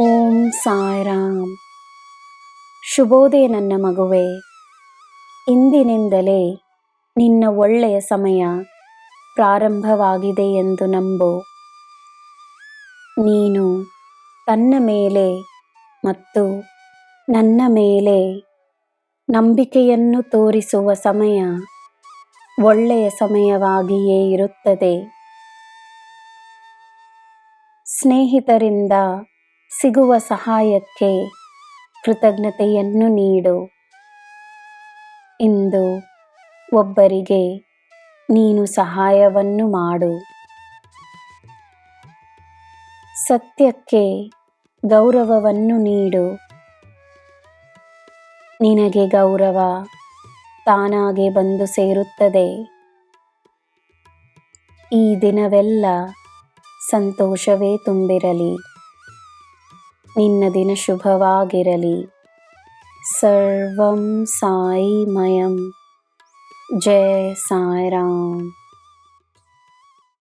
ಓಂ ಸಾಯಿರಾಮ್. ಶುಭೋದಯ ನನ್ನ ಮಗುವೆ. ಇಂದಿನಿಂದಲೇ ನಿನ್ನ ಒಳ್ಳೆಯ ಸಮಯ ಪ್ರಾರಂಭವಾಗಿದೆ ಎಂದು ನಂಬು. ನೀನು ತನ್ನ ಮೇಲೆ ಮತ್ತು ನನ್ನ ಮೇಲೆ ನಂಬಿಕೆಯನ್ನು ತೋರಿಸುವ ಸಮಯ ಒಳ್ಳೆಯ ಸಮಯವಾಗಿಯೇ ಇರುತ್ತದೆ. ಸ್ನೇಹಿತರಿಂದ ಸಿಗುವ ಸಹಾಯಕ್ಕೆ ಕೃತಜ್ಞತೆಯನ್ನು ನೀಡು. ಇಂದು ಒಬ್ಬರಿಗೆ ನೀನು ಸಹಾಯವನ್ನು ಮಾಡು. ಸತ್ಯಕ್ಕೆ ಗೌರವವನ್ನು ನೀಡು. ನಿನಗೆ ಗೌರವ ತಾನಾಗೆ ಬಂದು ಸೇರುತ್ತದೆ. ಈ ದಿನವೆಲ್ಲ ಸಂತೋಷವೇ ತುಂಬಿರಲಿ. ನಿನ್ನ ದಿನ ಶುಭವಾಗಿರಲಿ. ಸರ್ವಂ ಸಾಯಿಮಯಂ. ಜೈ ಸಾಯಿರಾಮ್.